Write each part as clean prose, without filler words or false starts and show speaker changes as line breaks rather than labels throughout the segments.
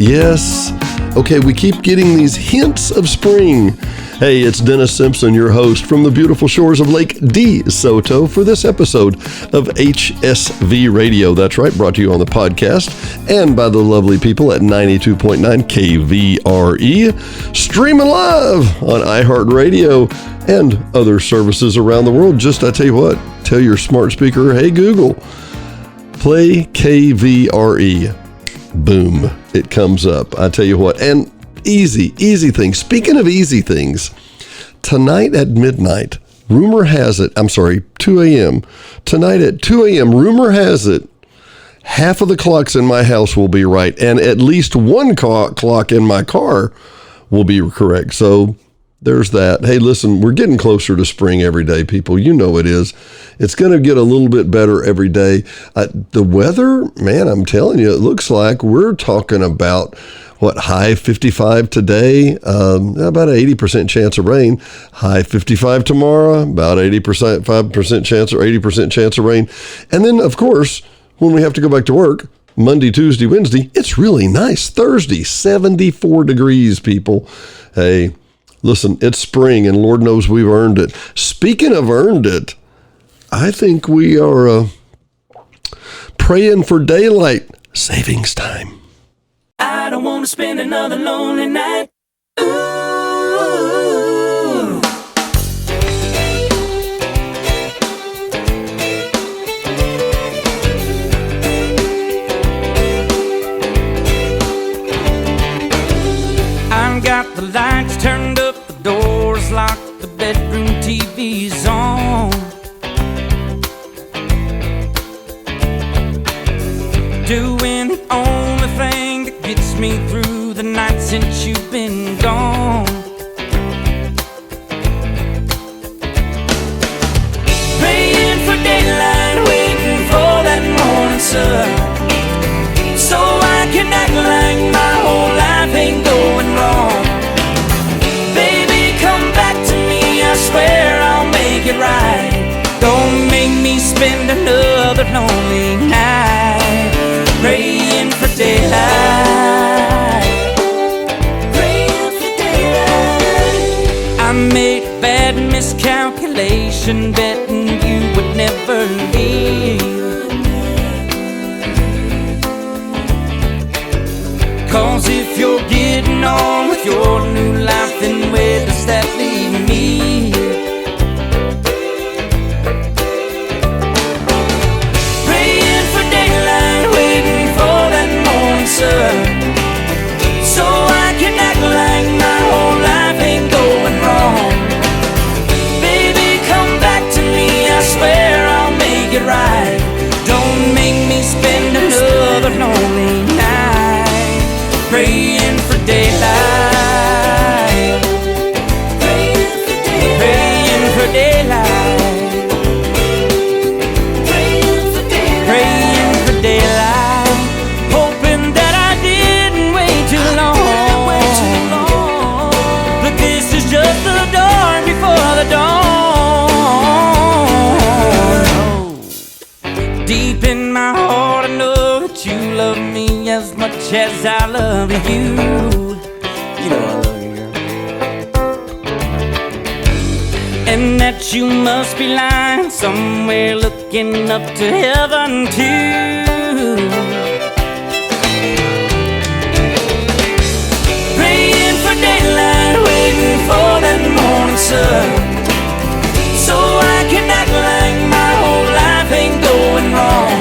Yes. Okay, we keep getting these hints of spring. Hey, it's Dennis Simpson, your host from the beautiful shores of Lake Desoto for this episode of HSV Radio. That's right, brought to you on the podcast and by the lovely people at 92.9 KVRE, streaming live on iHeartRadio and other services around the world. Just, I tell you what, tell your smart speaker, hey Google, play KVRE. Boom, it comes up. I tell you what, and easy things. Speaking of easy things, tonight at midnight, rumor has it, 2 a.m. Tonight at 2 a.m., rumor has it, half of the clocks in my house will be right, and at least one clock in my car will be correct. So there's that. Hey, listen, we're getting closer to spring every day, people. You know it is. It's going to get a little bit better every day. The weather, man, I'm telling you, it looks like we're talking about high 55 today, about an 80% chance of rain. High 55 tomorrow, about 5% chance or 80% chance of rain. And then, of course, when we have to go back to work, Monday, Tuesday, Wednesday, it's really nice. Thursday, 74 degrees, people. Hey, listen, it's spring, and Lord knows we've earned it. Speaking of earned it, I think we are praying for daylight savings time.
I don't want to spend another lonely night. Ooh. I've got the lights turned up, the doors locked, the bedroom TV's on. Doing the only thing that gets me through the night since you've been gone. Praying for daylight, waiting for that morning sun, so I can act like my whole life ain't going wrong. Baby, come back to me, I swear I'll make it right. Don't make me spend another lonely night. Praying for daylight, praying for daylight. I made a bad miscalculation, betting you would never leave. 'Cause if you're getting on with your new life, then where does that leave me? So I can act like my whole life ain't going wrong. Baby, come back to me, I swear I'll make it right. Don't make me spend another lonely night. Praying for daylight, praying for daylight, praying for daylight, praying for daylight, praying for daylight. Just the dawn before the dawn. Deep in my heart I know that you love me as much as I love you. You know I love you, girl. And that you must be lying somewhere looking up to heaven too. Praying for daylight, waiting for that morning sun, so I can act like my whole life ain't going wrong.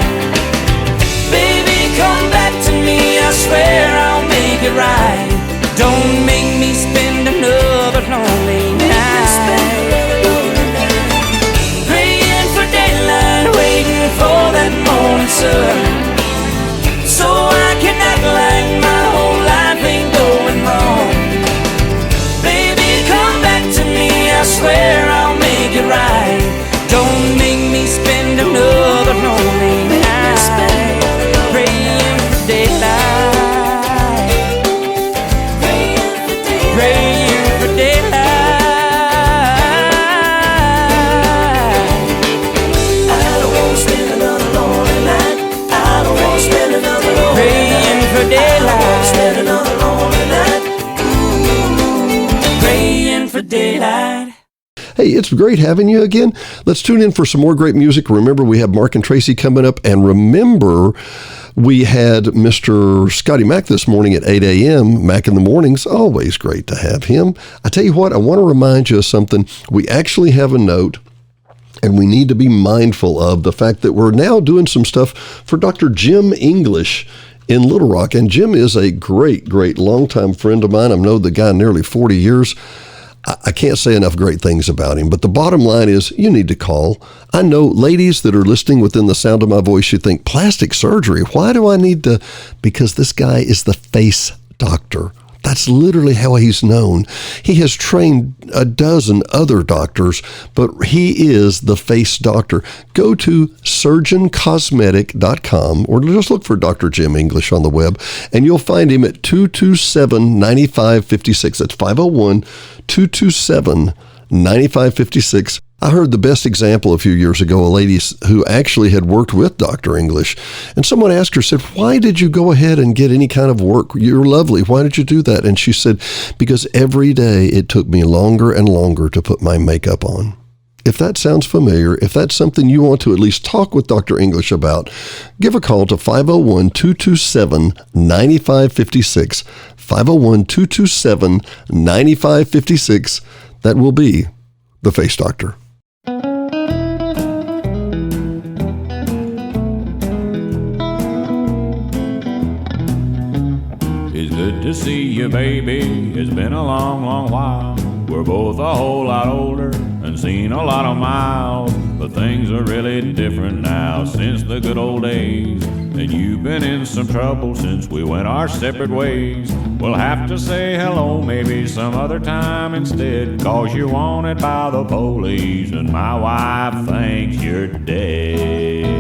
Baby, come back to me, I swear I'll make it right. Don't make me spend another lonely night. Praying for daylight, waiting for that morning sun, so I can act like my whole life ain't going wrong. I swear I'll make it right. Don't make me spend another lonely night. Praying for daylight, praying for daylight. I don't want to spend another lonely night. I don't want to spend another lonely night. Praying for daylight. daylight.
Hey, it's great having you again. Let's tune in for some more great music. Remember, we have Mark and Tracy coming up. And remember, we had Mr. Scotty Mack this morning at 8 a.m. Mack in the Mornings. Always great to have him. I tell you what, I want to remind you of something. We actually have a note, and we need to be mindful of the fact that we're now doing some stuff for Dr. Jim English in Little Rock. And Jim is a great, great longtime friend of mine. I've known the guy nearly 40 years. I can't say enough great things about him, but the bottom line is you need to call. I know ladies that are listening within the sound of my voice, you think, plastic surgery, why do I need to? Because this guy is the face doctor. That's literally how he's known. He has trained a dozen other doctors, but he is the face doctor. Go to surgeoncosmetic.com or just look for Dr. Jim English on the web, and you'll find him at 227-9556. That's 501-227-9556. I heard the best example a few years ago, a lady who actually had worked with Dr. English. And someone asked her, said, why did you go ahead and get any kind of work? You're lovely. Why did you do that? And she said, because every day it took me longer and longer to put my makeup on. If that sounds familiar, if that's something you want to at least talk with Dr. English about, give a call to 501-227-9556. 501-227-9556. That will be the Face Doctor.
It's good to see you, baby. It's been a long, long while. We're both a whole lot older and seen a lot of miles, but things are really different now since the good old days. And you've been in some trouble since we went our separate ways. We'll have to say hello maybe some other time instead, 'cause you're wanted by the police and my wife thinks you're dead.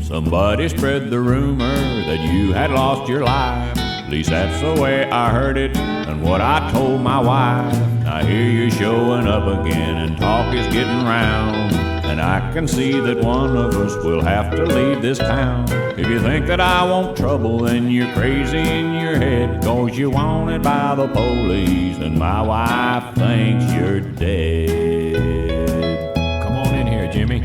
Somebody spread the rumor that you had lost your life. At least that's the way I heard it and what I told my wife. I hear you showing up again and talk is getting round, and I can see that one of us will have to leave this town. If you think that I want trouble, then you're crazy in your head, 'cause you're wanted by the police and my wife thinks you're dead. Come on in here, Jimmy.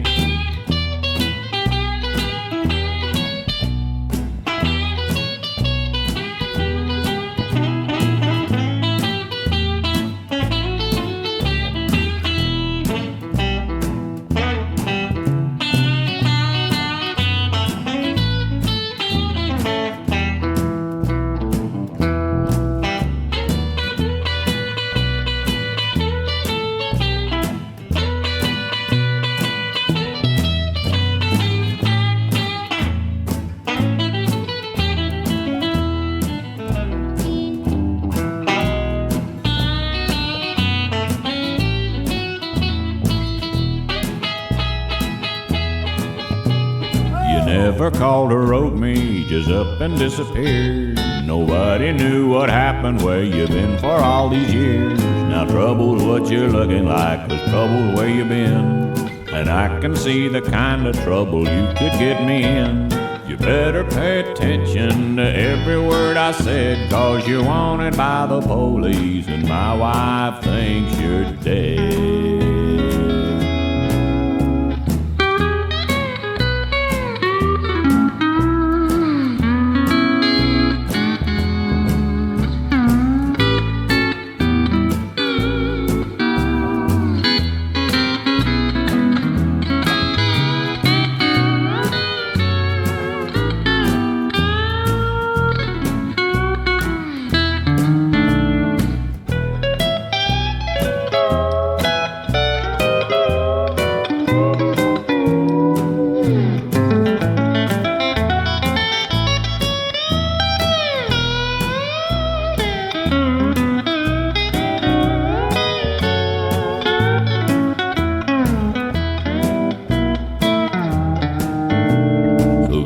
Never called or wrote me, just up and disappeared. Nobody knew what happened, where you been for all these years. Now trouble's what you're looking like, 'cause trouble's where you been. And I can see the kind of trouble you could get me in. You better pay attention to every word I said, 'cause you're wanted by the police and my wife thinks you're dead.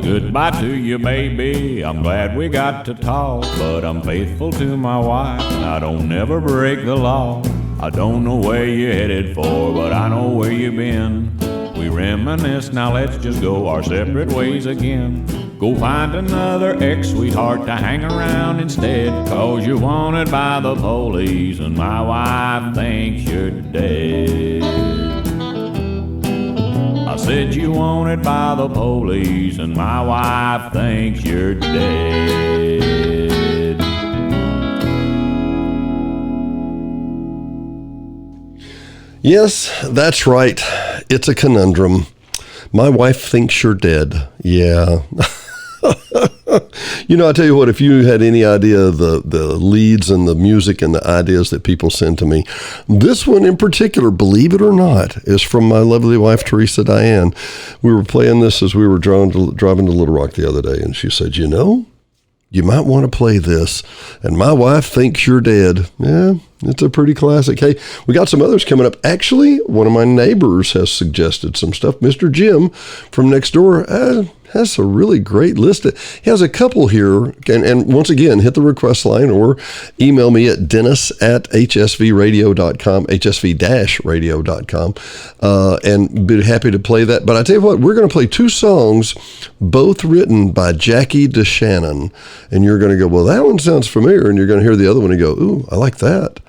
Goodbye to you, baby. I'm glad we got to talk, but I'm faithful to my wife, and I don't never break the law. I don't know where you're headed for, but I know where you've been. We reminisce, now let's just go our separate ways again. Go find another ex-sweetheart to hang around instead, 'cause you're wanted by the police and my wife thinks you're dead. I said you wanted by the police and my wife thinks you're dead.
Yes, that's right. It's a conundrum. My wife thinks you're dead. Yeah. You know, I tell you what, if you had any idea of the leads and the music and the ideas that people send to me, this one in particular, believe it or not, is from my lovely wife, Teresa Diane. We were playing this as we were driving to Little Rock the other day, and she said, you know, you might want to play this. And my wife thinks you're dead. Yeah, it's a pretty classic. Hey, we got some others coming up. Actually, one of my neighbors has suggested some stuff. Mr. Jim from next door has a really great list. He has a couple here. And once again, hit the request line or email me at dennis@hsvradio.com, hsv-radio.com, and be happy to play that. But I tell you what, we're going to play two songs, both written by Jackie DeShannon. And you're going to go, well, that one sounds familiar. And you're going to hear the other one and go, ooh, I like that.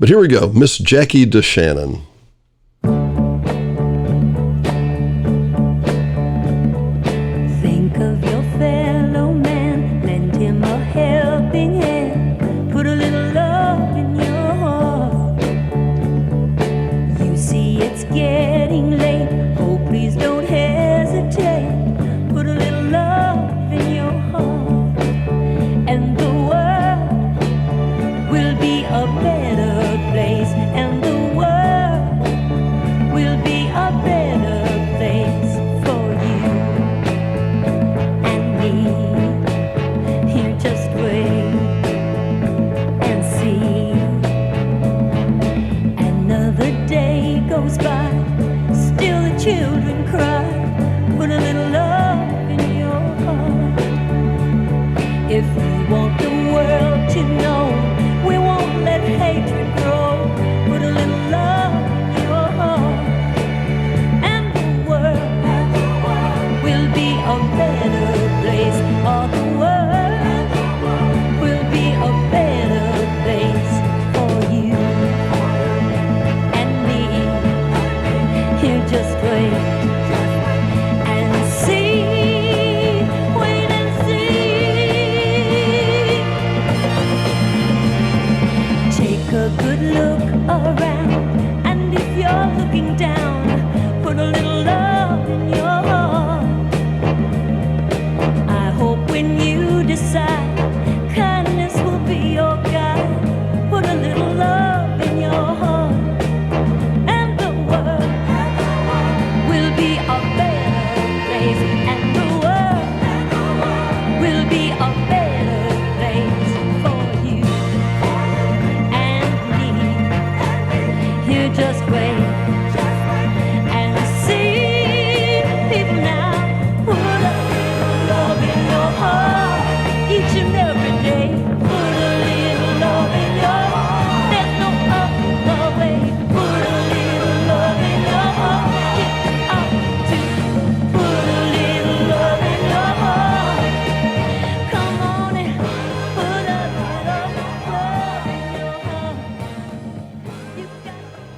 But here we go, Miss Jackie DeShannon.
Think of your fellow man, lend him a helping hand, put a little love in your heart. You see it's getting late, oh please don't hesitate, put a little love in your heart, and the world will be a better place, and the world will be a better place for you and me. Here, just wait and see. Another day goes by, still the children cry, put a little love in your heart. If we want the world to know, we won't let hatred grow, put a little love in your heart, and the world will be a better place. All the world will be a better place for you and me. Here, just wait and see. Wait and see. Take a good look around, and if you're looking down, put a little love in your heart. I hope when you decide, kindness will be your guide, put a little love in your heart, and the world will be a better place, and the world will be a better place for you and me. Here, just wait and see. People now, put a little love in your heart each and every day. Put a little love in your heart. There's no other way. Put a little love in your heart. Get out to put a little love in your heart. Come on and put a little love in your heart. You got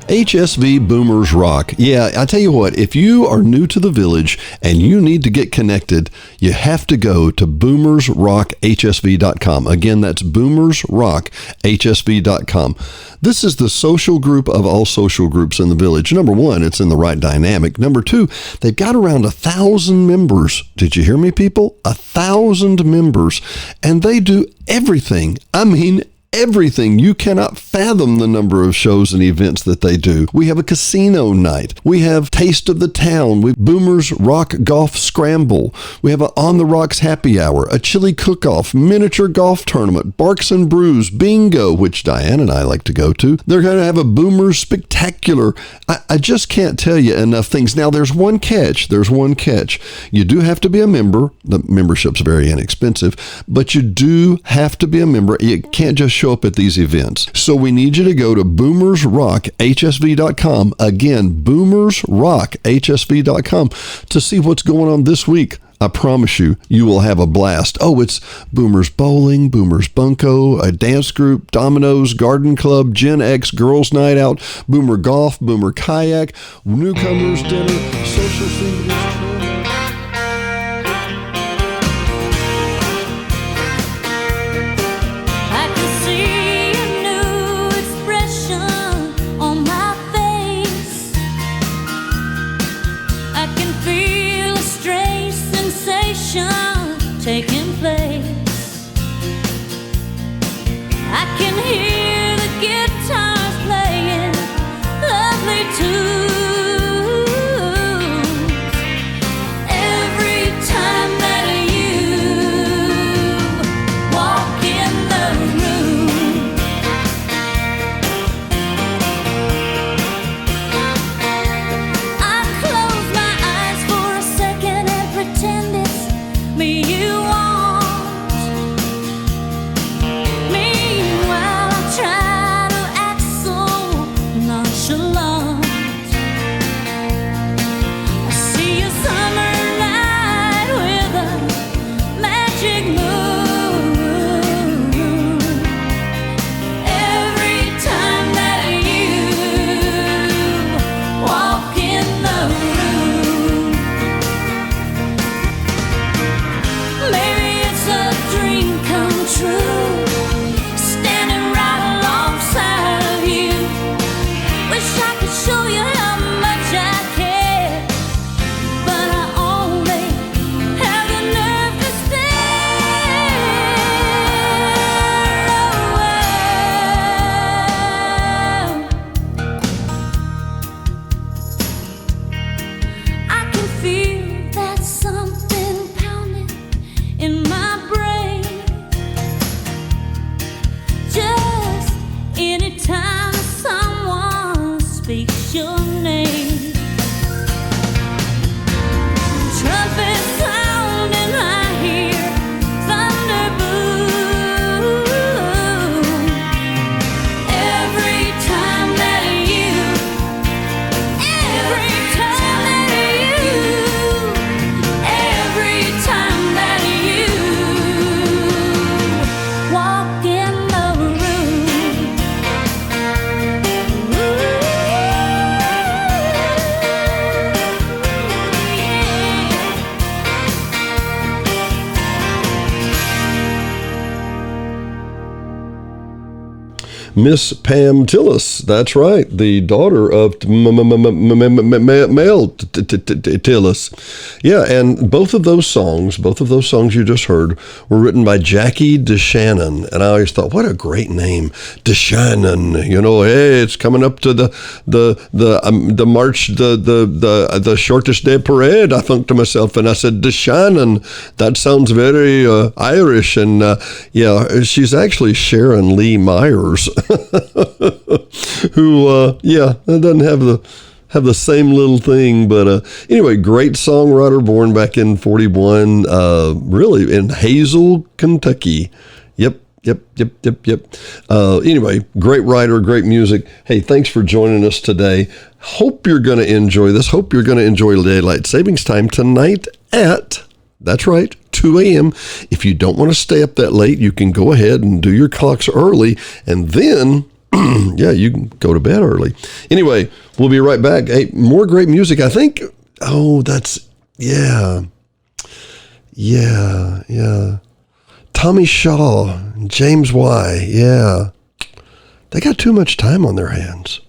HSV Boomers Rock. Yeah, I tell you what, if you are new to the village and you need to get connected, you have to go to boomersrockhsv.com. Again, that's boomersrockhsv.com. This is the social group of all social groups in the village. Number one, it's in the right dynamic. Number two, they've got around 1,000 members. Did you hear me, people? 1,000 members. And they do everything. I mean, everything. You cannot fathom the number of shows and events that they do. We have a casino night. We have Taste of the Town. We have Boomers Rock Golf Scramble. We have a On the Rocks Happy Hour, a chili cook-off, miniature golf tournament, Barks and Brews, bingo, which Diane and I like to go to. They're going to have a Boomers Spectacular. I just can't tell you enough things. Now, there's one catch. You do have to be a member. The membership's very inexpensive, but you do have to be a member. You can't just show up at these events. So we need you to go to boomersrockhsv.com. Again, boomersrockhsv.com to see what's going on this week. I promise you, you will have a blast. Oh, it's Boomers Bowling, Boomers Bunko, a dance group, Dominoes, Garden Club, Gen X Girls Night Out, Boomer Golf, Boomer Kayak, Newcomers Dinner, Social Seniors.
Taking place, I can hear the guitars playing lovely tunes every time that you walk in the room. I close my eyes for a second and pretend it's me you want. Meanwhile, I try to act so nonchalant. I see a summer night with a magic moon. Every time that you walk in the room. Maybe it's a dream come true, standing right alongside of you. Wish I could show you how much I care, but I only have the nerve to stare. I can feel that something pounding in my brain. Just anytime someone speaks your name. Trumpet sounding, I hear thunder boom. Every time that you Every time that you walk in the room.
Miss Pam Tillis, that's right, the daughter of Mel Tillis. Yeah, and both of those songs you just heard were written by Jackie DeShannon, and I always thought, what a great name, DeShannon. You know, hey, it's coming up to the march, the shortest day parade. I thought to myself, and I said, DeShannon. That sounds very Irish, and yeah, she's actually Sharon Lee Myers. Who doesn't have the same little thing, but anyway, great songwriter, born back in 41, really in Hazel, Kentucky. Yep. Anyway, great writer, great music. Hey, thanks for joining us today. Hope you're going to enjoy this. Hope you're going to enjoy Daylight Savings Time tonight at, that's right, 2 a.m. If you don't want to stay up that late, you can go ahead and do your clocks early, and then, yeah, you can go to bed early. Anyway, we'll be right back. Hey, more great music. I think, Tommy Shaw, James Y. Yeah. They got too much time on their hands.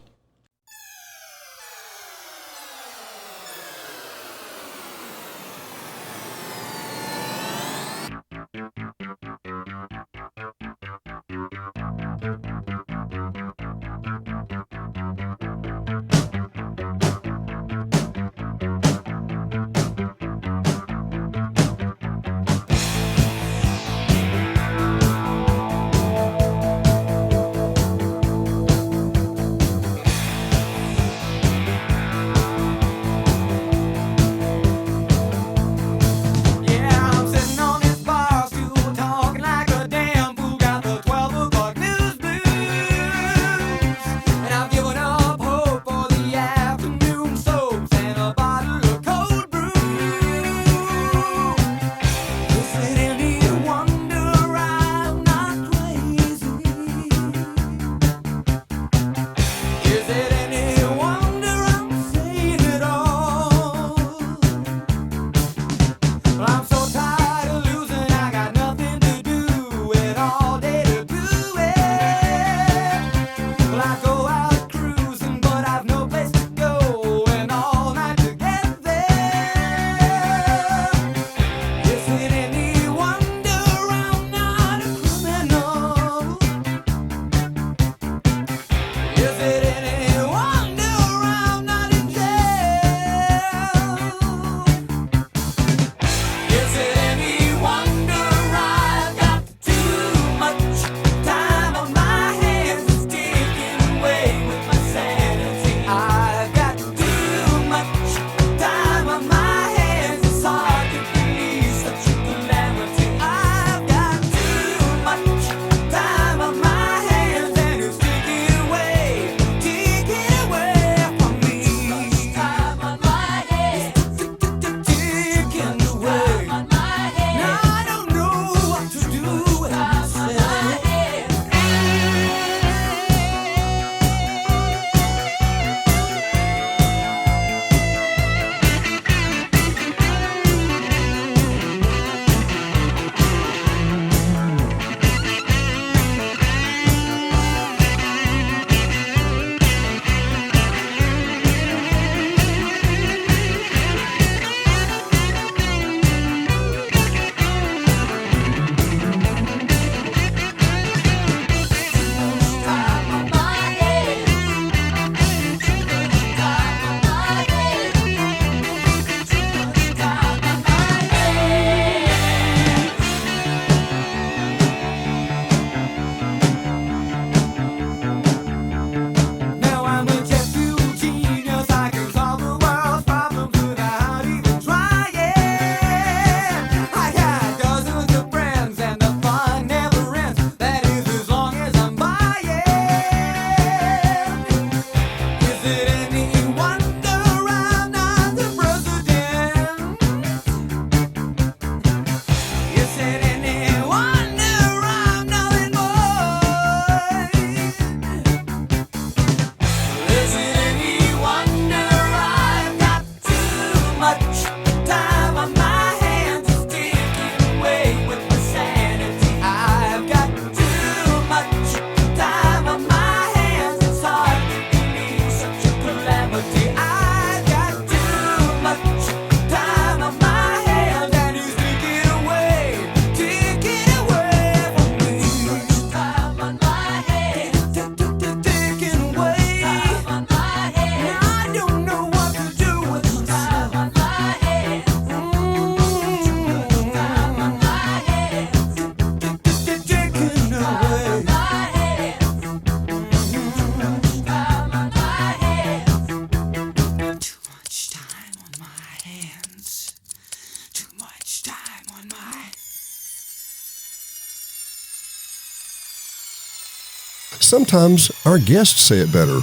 Sometimes our guests say it better,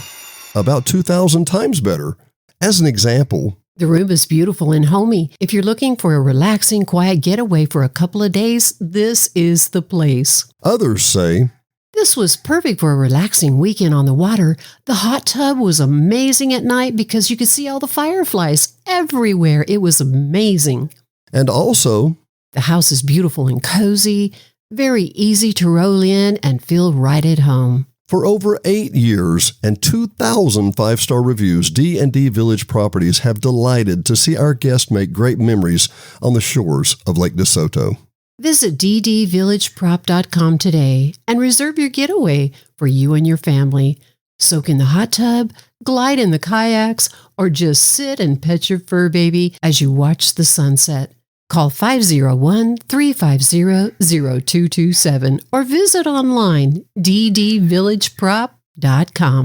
about 2,000 times better. As an example,
the room is beautiful and homey. If you're looking for a relaxing, quiet getaway for a couple of days, this is the place.
Others say,
this was perfect for a relaxing weekend on the water. The hot tub was amazing at night because you could see all the fireflies everywhere. It was amazing.
And also,
the house is beautiful and cozy, very easy to roll in and feel right at home.
For over 8 years and 2,000 5-star reviews, D&D Village Properties have delighted to see our guests make great memories on the shores of Lake Desoto.
Visit ddvillageprop.com today and reserve your getaway for you and your family. Soak in the hot tub, glide in the kayaks, or just sit and pet your fur baby as you watch the sunset. Call 501-350-0227 or visit online ddvillageprop.com.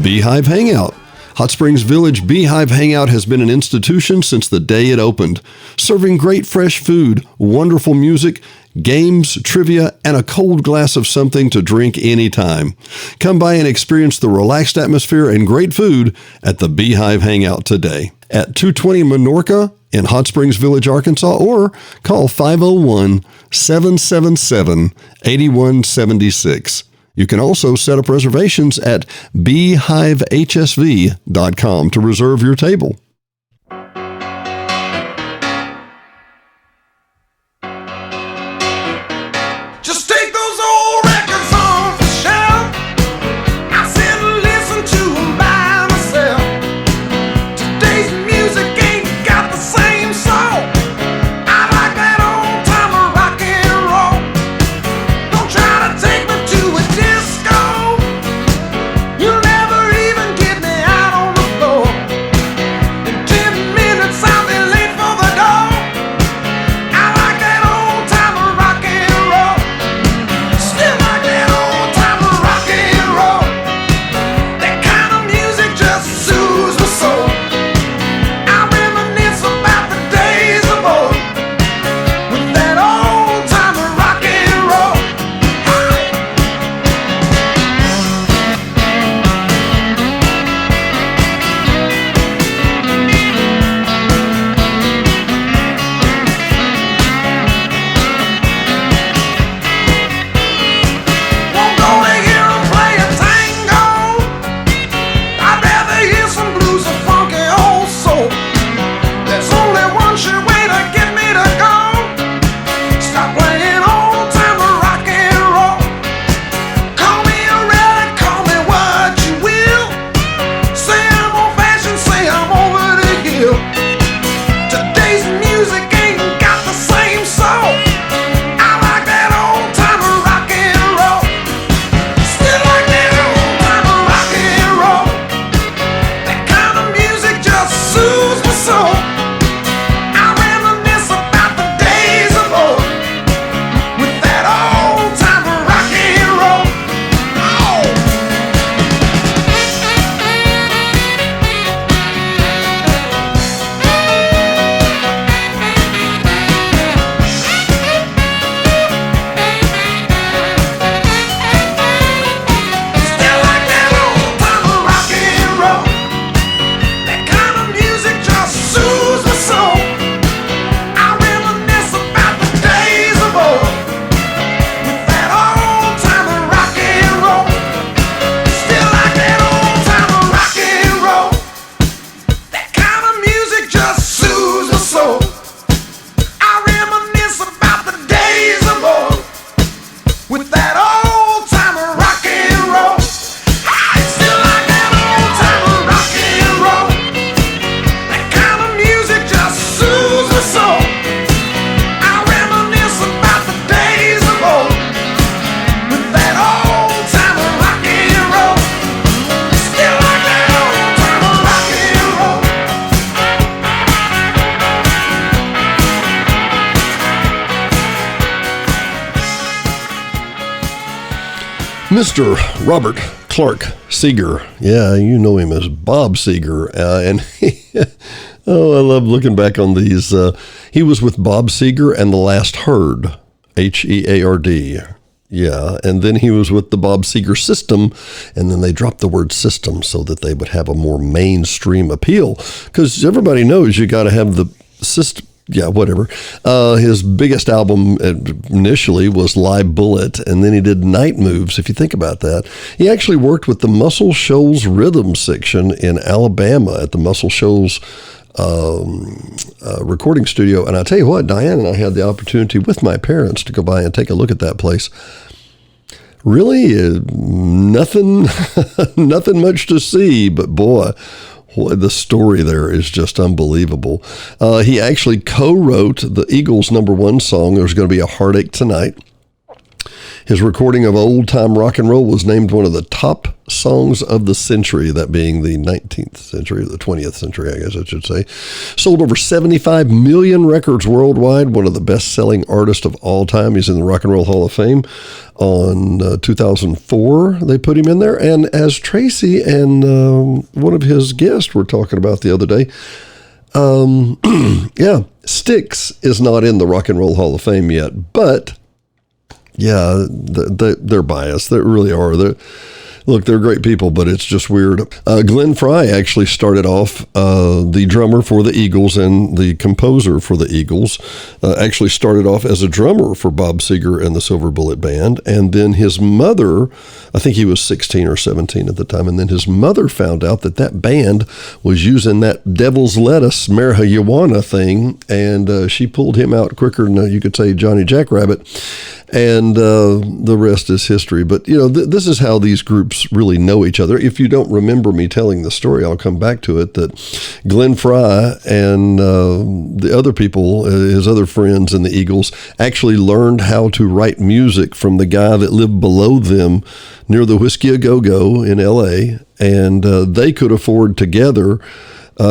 Beehive Hangout. Hot Springs Village Beehive Hangout has been an institution since the day it opened, serving great fresh food, wonderful music, games, trivia, and a cold glass of something to drink anytime. Come by and experience the relaxed atmosphere and great food at the Beehive Hangout today at 220 Minorca in Hot Springs Village, Arkansas, or call 501-777-8176. You can also set up reservations at beehivehsv.com to reserve your table.
Just take those old records off the shelf. I sit and listen to them by myself. Today's music ain't got the same soul. I like that old time of rock and roll. Don't try to take me to a disco. You'll never even get me out on the floor. In 10 minutes I'll be late for the door. I like that old time of rock and roll. Still like that old time of rock and roll. That kind of music just soothes my soul. I reminisce about the days of old with that old time of rock and roll. Won't go to hear 'em play a tango. I'd rather hear some blues or funky old soul. There's only one sure way to get me to go. Stop playing old time of rock and roll. Call me a relic, call me what you will. Say I'm old fashioned, say I'm over the hill. Today's music ain't got the same soul. I like that old time of rock and roll. Still like that old time of rock and roll. That kind of music just soothes my soul. I reminisce about the days of old with that old time of rock and roll. Oh! Still like that old time of rock and roll. That kind of music just soothes my soul. I reminisce about the days of old with that old time of rock and roll. Still like that old time of rock and roll. That kind of music just soothes my soul. I reminisce about the days of old with that old time of rock and roll. I still like that old time of rock and roll. That kind of music just soothes my soul. I reminisce about the days of old with that old time of rock and roll. Still like that old time of rock and roll.
Mr. Robert Clark Seeger. Yeah, you know him as Bob Seeger. And oh, I love looking back on these. He was with Bob Seeger and the Last Herd, Heard. Yeah, and then he was with the Bob Seeger System, and then they dropped the word system so that they would have a more mainstream appeal. Because everybody knows you got to have the system. Yeah, whatever. His biggest album initially was Live Bullet, and then he did Night Moves, if you think about that. He actually worked with the Muscle Shoals Rhythm Section in Alabama at the Muscle Shoals recording studio. And I tell you what, Diane and I had the opportunity with my parents to go by and take a look at that place. Really, nothing much to see, but boy, the story there is just unbelievable. He actually co-wrote the Eagles' #1 song, There's Going to Be a Heartache Tonight. His recording of old-time rock and roll was named one of the top songs of the century, that being the 19th century, the 20th century, I guess I should say. Sold over 75 million records worldwide, one of the best-selling artists of all time. He's in the Rock and Roll Hall of Fame. On 2004, they put him in there. And as Tracy and one of his guests were talking about the other day, yeah, Styx is not in the Rock and Roll Hall of Fame yet, but yeah, they're biased. They really are. Look, they're great people, but it's just weird. Glenn Frey actually started off, the drummer for the Eagles and the composer for the Eagles, actually started off as a drummer for Bob Seger and the Silver Bullet Band. And then his mother, I think he was 16 or 17 at the time, and then his mother found out that band was using that Devil's Lettuce marijuana thing, and she pulled him out quicker than you could say Johnny Jackrabbit. And the rest is history. But, this is how these groups really know each other. If you don't remember me telling the story, I'll come back to it, that Glenn Frey and the other people, his other friends in the Eagles, actually learned how to write music from the guy that lived below them near the Whiskey A Go-Go in L.A., and they could afford together,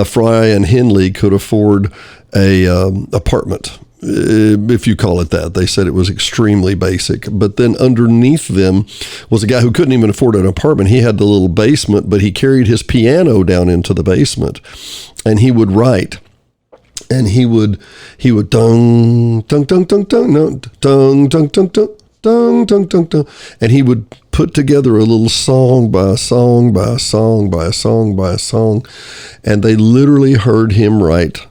Frey and Henley could afford a apartment, if you call it that. They said it was extremely basic. But then underneath them was a guy who couldn't even afford an apartment. He had the little basement, but he carried his piano down into the basement, and he would write. And he would dung dung dung dung dung dung dung dung dung dung dung dung dung, and he would put together a little song by a song by a song by a song by a song, and they literally heard him write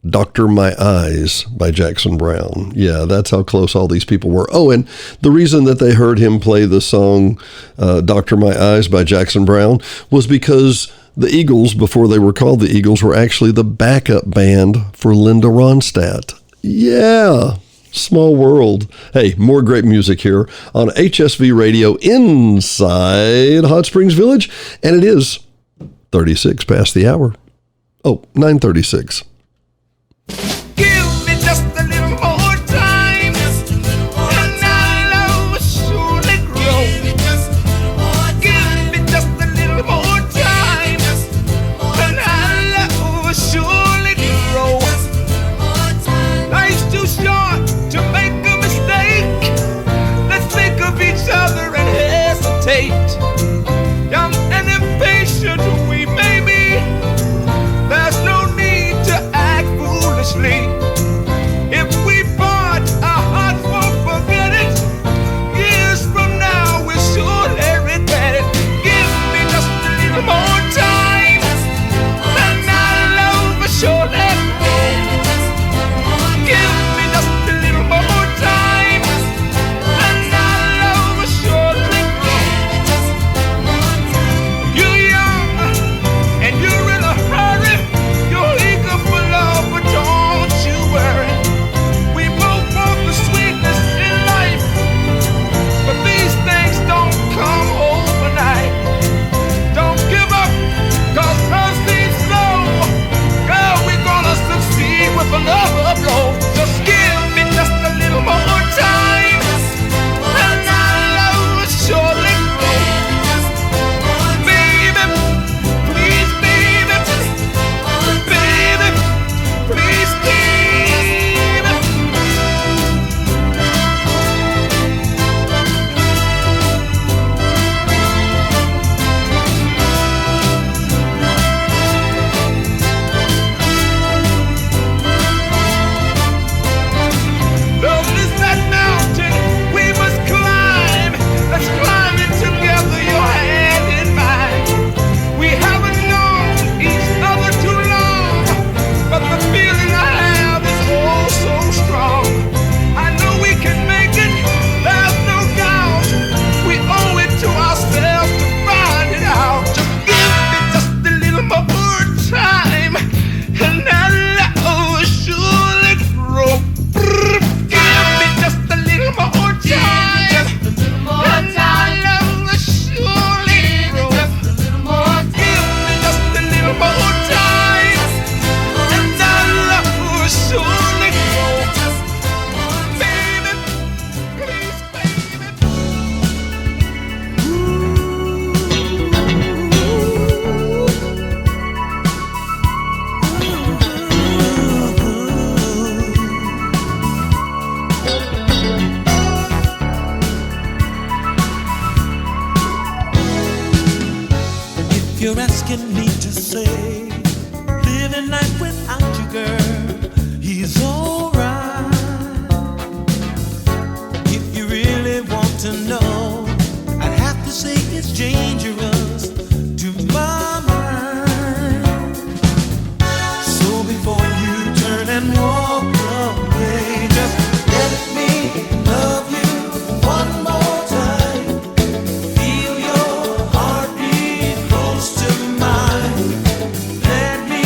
Doctor My Eyes by Jackson Browne. Yeah, that's how close all these people were. Oh, and the reason that they heard him play the song Doctor My Eyes by Jackson Browne was because the Eagles, before they were called the Eagles, were actually the backup band for Linda Ronstadt. Yeah, small world. Hey, more great music here on HSV Radio inside Hot Springs Village, and it is 36 past the hour. Oh, 9:36.
Give me just a little more time, and I'll surely grow. Give me just a little more time, and I'll surely grow. Life's too short to make a mistake. Let's think of each other and hesitate. Young and impatient we may be, there's no need to
asking me to say, living life without you, girl, he's alright. If you really want to know, I'd have to say it's dangerous to my mind. So before you turn and walk away, just let me love you one more time. Feel your heartbeat close to mine. Let me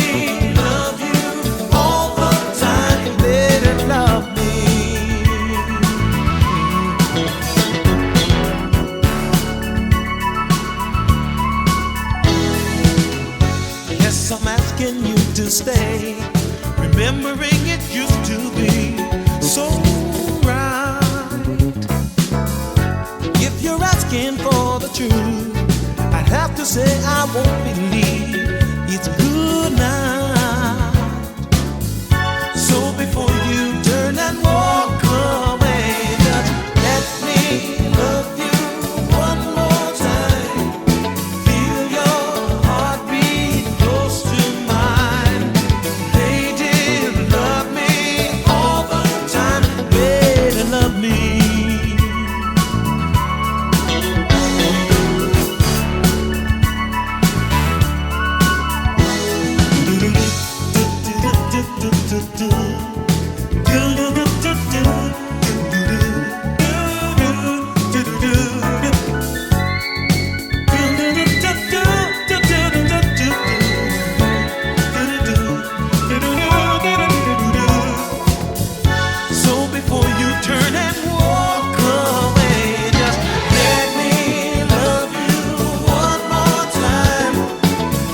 love you all the time. Let it love me. Yes, I'm asking you to stay, remembering it used to be so right. If you're asking for the truth, I'd have to say I won't believe it's good night. So before you turn and walk away, just let me love you one more time. Feel your heartbeat close to mine. Lady, love me all the time. Lady, love me. So before you turn and walk away, just let me love you one more time.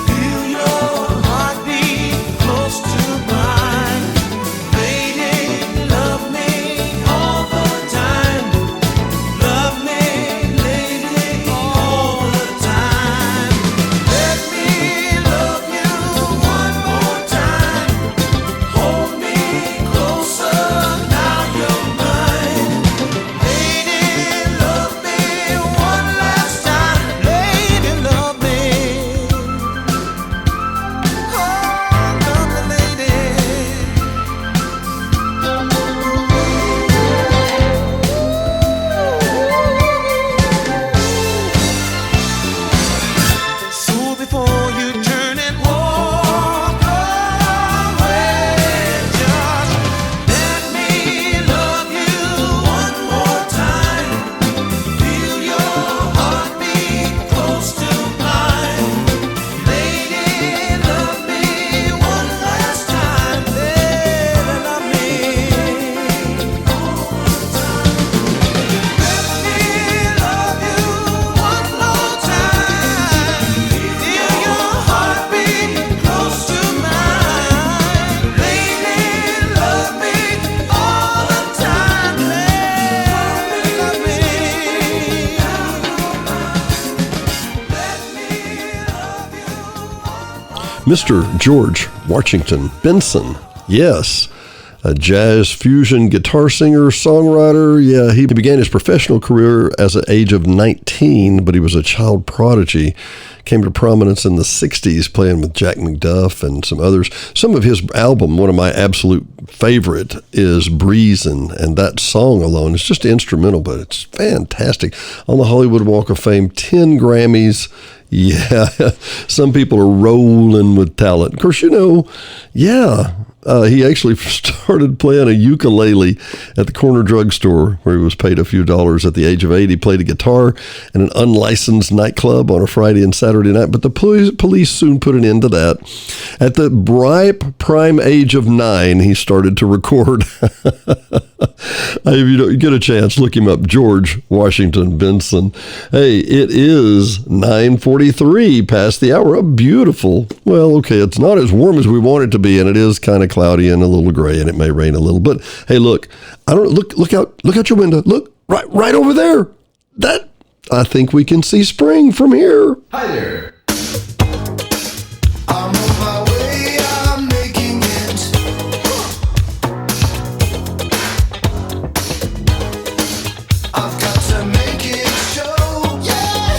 Feel your heartbeat close to mine. Lady, love me all the time. Love me, lady, all the time. Let me love you one more time. Hold me closer, now you're mine. Lady, love me one last time. Lady, love me. Oh, love me, lady. So before you turn and walk away, just let me love you one more time. Feel your heartbeat close to mine. Lady, love me one last time. Lady, love me all the time. Let me love you one more time. Feel your heartbeat close to mine. Lady, love me all the time. Lady, love me. Let me love you.
Mr. George Washington Benson. Yes. A jazz fusion guitar singer, songwriter. Yeah, he began his professional career as an age of 19, but he was a child prodigy. Came to prominence in the 60s playing with Jack McDuff and some others. Some of his album, one of my absolute favorite, is Breezin', and that song alone is just instrumental, but it's fantastic. On the Hollywood Walk of Fame, 10 Grammys. Yeah, some people are rolling with talent. Of course, he actually started playing a ukulele at the corner drugstore where he was paid a few dollars at the age of 8. He played a guitar in an unlicensed nightclub on a Friday and Saturday night, but the police soon put an end to that. At the ripe prime age of 9, he started to record. If you get a chance, look him up, George Washington Benson. Hey, it is 9:43 past the hour. Beautiful. Well, okay, it's not as warm as we want it to be, and it is kind of cloudy and a little gray, and it may rain a little. But hey, look, look out your window. Look right over there. I think we can see spring from here.
Hi there. I'm on my way, I'm making it. I've got to make it show, yeah.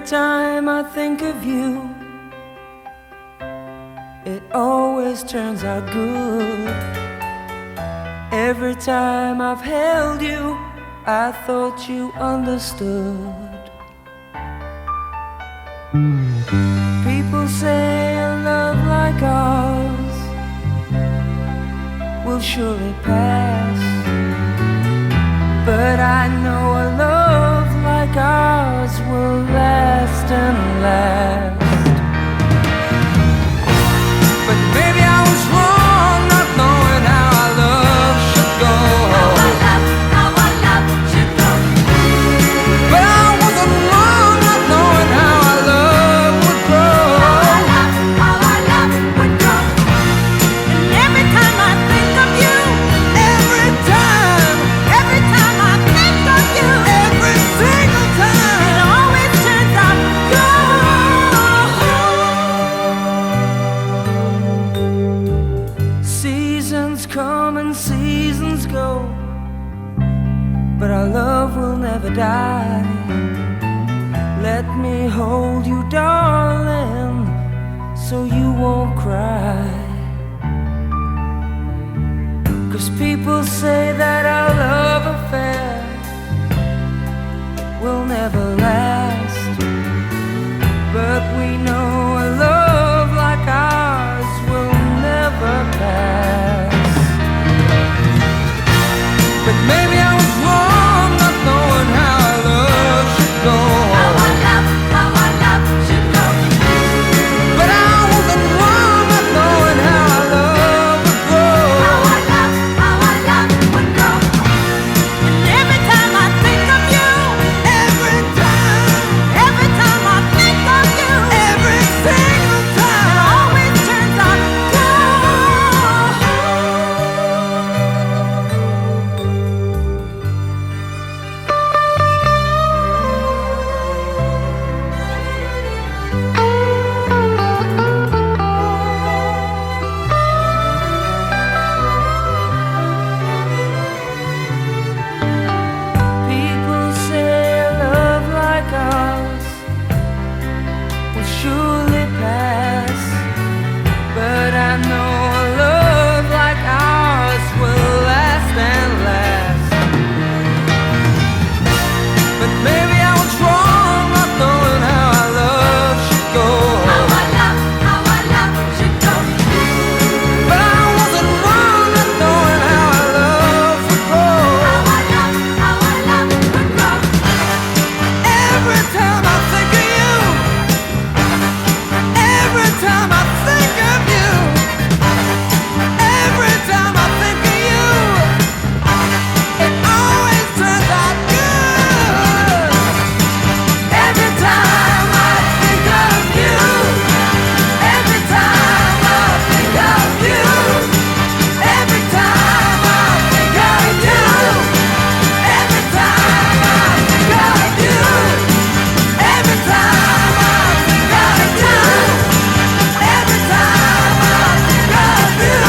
time I think of you, it always turns out good. Every time I've held you, I thought you understood. People say a love like ours will surely pass, but I know a love like ours will last and last. But maybe I was wrong not knowing how our love should go. How our love should go. But I wasn't wrong not knowing how our love would grow. How our love would grow. And every time I think of you, every time I think of you, every single time, it always turns out good. Seasons come and seasons go, but our love will never die. Let me hold you, darling, so you won't cry. 'Cause people say that our love affair will never last, but we know a love like ours will never pass. But maybe I was wrong not knowing how our love should go. How our love should go. But I wasn't wrong not knowing how our love would grow. How our love would grow. And every time I think of you, every time I think of you, every single time, it always turns out people say a love like ours will surely pass, but I know a love like ours will last and last. But maybe I was wrong not knowing how our love should go. How our love should go. But I wasn't wrong not knowing how our love would grow. How our love would grow. Every time I think of you, every time I think of you, every time I think of you, it always turns out good. Every time I think of you, every time I think of you, every time I think of you, every time I think of you, every time I think of you, every time I think of you,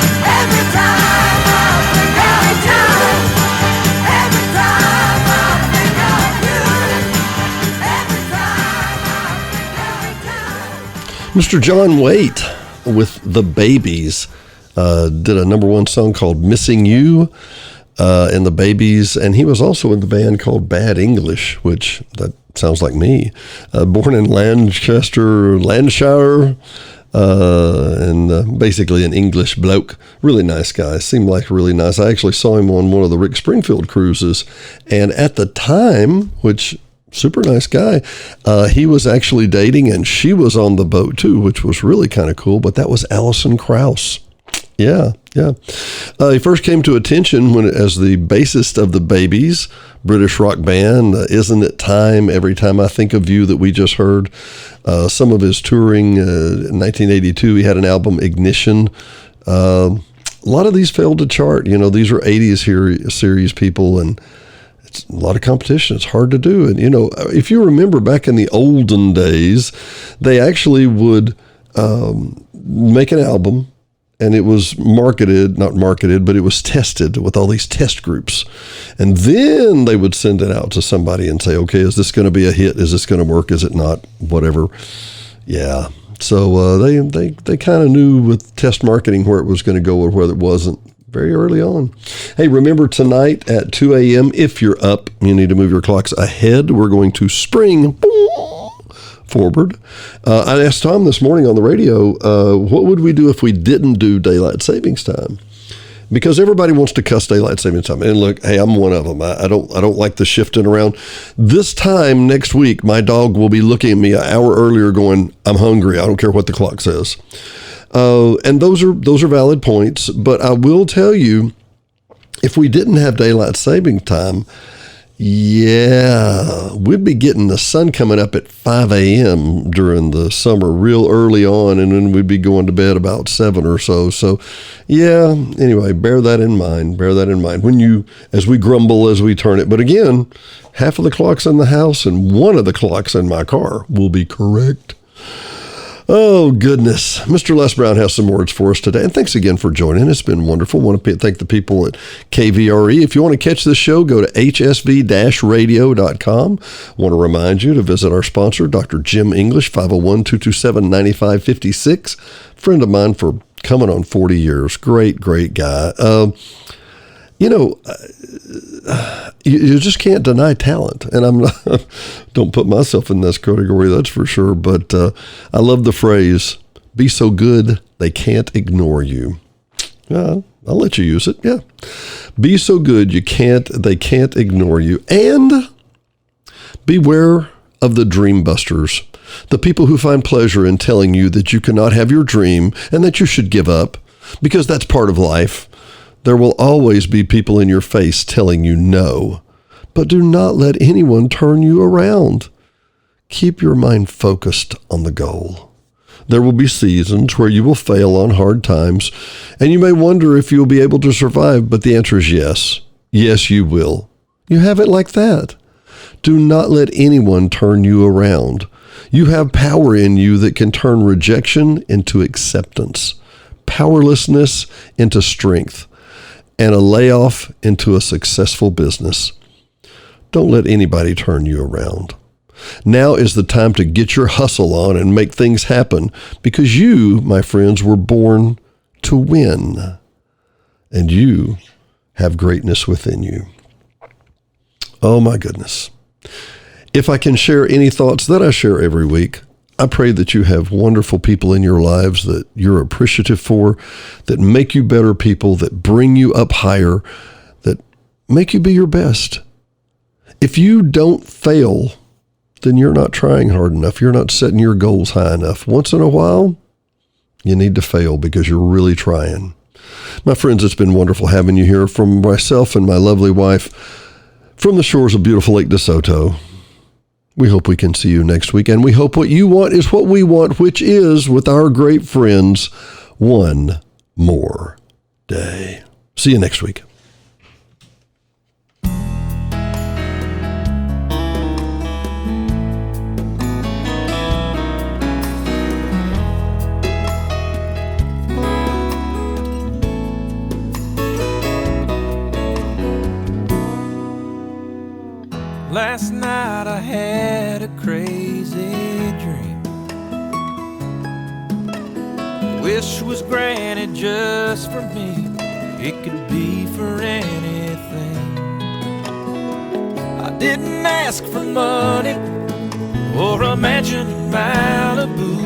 every time I think of you, every time I think of you, every time.
Mr. John Waite with the Babies did a number one song called Missing You and the Babies, and he was also in the band called Bad English, which that sounds like me. Born in Lancashire, and basically an English bloke. Really nice guy. Seemed like really nice. I actually saw him on one of the Rick Springfield cruises, and at the time, which super nice guy, he was actually dating, and she was on the boat too, which was really kind of cool. But that was Alison Krauss. Yeah. He first came to attention when, as the bassist of the Babies, British rock band, Isn't It Time, Every Time I Think of You, that we just heard. Some of his touring in 1982, he had an album, Ignition. A lot of these failed to chart. You know, these are 80s series people, and it's a lot of competition. It's hard to do. And, you know, if you remember back in the olden days, they actually would make an album and it was not marketed, but it was tested with all these test groups. And then they would send it out to somebody and say, okay, is this going to be a hit? Is this going to work? Is it not? Whatever. Yeah. So they kind of knew with test marketing where it was going to go or whether it wasn't very early on. Hey, remember tonight at 2 a.m., if you're up, you need to move your clocks ahead. We're going to spring forward. I asked Tom this morning on the radio, what would we do if we didn't do daylight savings time? Because everybody wants to cuss daylight savings time. And look, hey, I'm one of them. I don't like the shifting around. This time next week, my dog will be looking at me an hour earlier going, I'm hungry. I don't care what the clock says. And those are valid points. But I will tell you, if we didn't have daylight saving time, yeah, we'd be getting the sun coming up at 5 a.m. during the summer real early on, and then we'd be going to bed about 7 or so. So, yeah, anyway, bear that in mind. Bear that in mind as we grumble, as we turn it. But again, half of the clocks in the house and one of the clocks in my car will be correct. Oh, goodness. Mr. Les Brown has some words for us today. And thanks again for joining. It's been wonderful. I want to thank the people at KVRE. If you want to catch this show, go to hsv-radio.com. I want to remind you to visit our sponsor, Dr. Jim English, 501-227-9556. Friend of mine for coming on 40 years. Great, great guy. You just can't deny talent. And I'm not, don't put myself in this category, that's for sure. But I love the phrase, be so good they can't ignore you. I'll let you use it. Yeah. Be so good they can't ignore you. And beware of the dream busters, the people who find pleasure in telling you that you cannot have your dream and that you should give up because that's part of life. There will always be people in your face telling you no, but do not let anyone turn you around. Keep your mind focused on the goal. There will be seasons where you will fail on hard times, and you may wonder if you will be able to survive, but the answer is yes. Yes, you will. You have it like that. Do not let anyone turn you around. You have power in you that can turn rejection into acceptance, powerlessness into strength, and a layoff into a successful business. Don't let anybody turn you around. Now is the time to get your hustle on and make things happen because you, my friends, were born to win. And you have greatness within you. Oh my goodness. If I can share any thoughts that I share every week, I pray that you have wonderful people in your lives that you're appreciative for, that make you better people, that bring you up higher, that make you be your best. If you don't fail, then you're not trying hard enough. You're not setting your goals high enough. Once in a while, you need to fail because you're really trying. My friends, it's been wonderful having you here. From myself and my lovely wife from the shores of beautiful Lake Desoto. We hope we can see you next week, and we hope what you want is what we want, which is, with our great friends, one more day. See you next week.
Last night I had a crazy dream. Wish was granted just for me. It could be for anything. I didn't ask for money or a mansion in Malibu.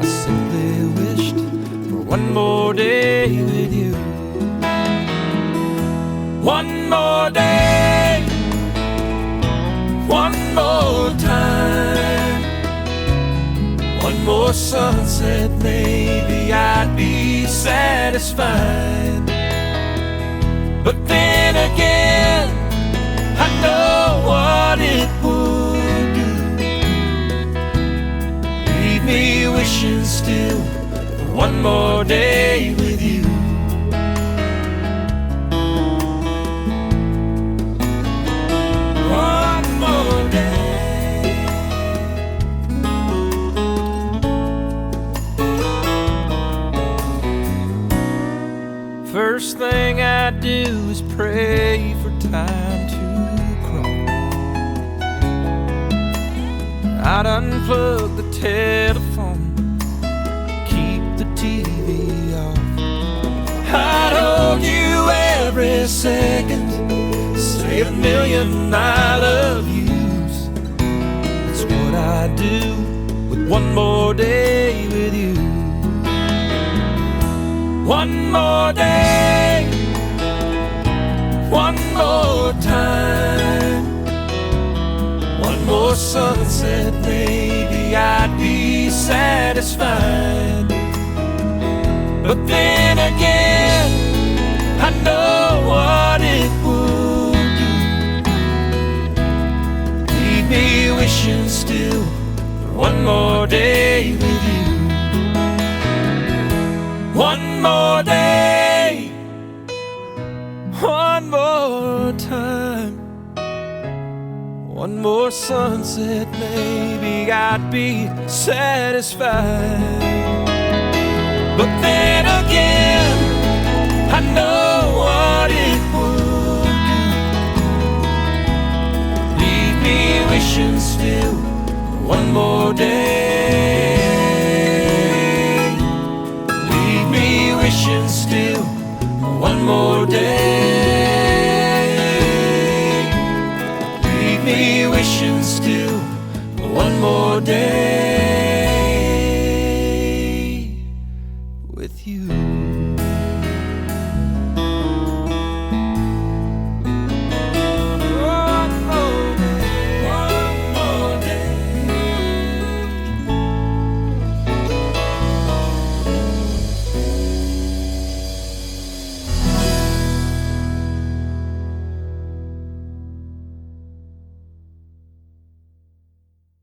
I simply wished for one more day with you. One more day, one more time, one more sunset, maybe I'd be satisfied. But then again, I know what it would do. Leave me wishing still for one more day with you. One more day. thing I do is pray for time to crawl. I'd unplug the telephone, keep the TV off. I'd hold you every second, say a million I love yous. That's what I do with one more day with you. One more day, one more time, one more sunset, maybe I'd be satisfied. But then again, I know what it would do. Leave me wishing still for one more day with you. One more day, one more time, one more sunset, maybe I'd be satisfied. But then again, I know what it would do. Leave me wishing still for one more day. Leave me wishing still for one more day. Leave me wishing still for one more day.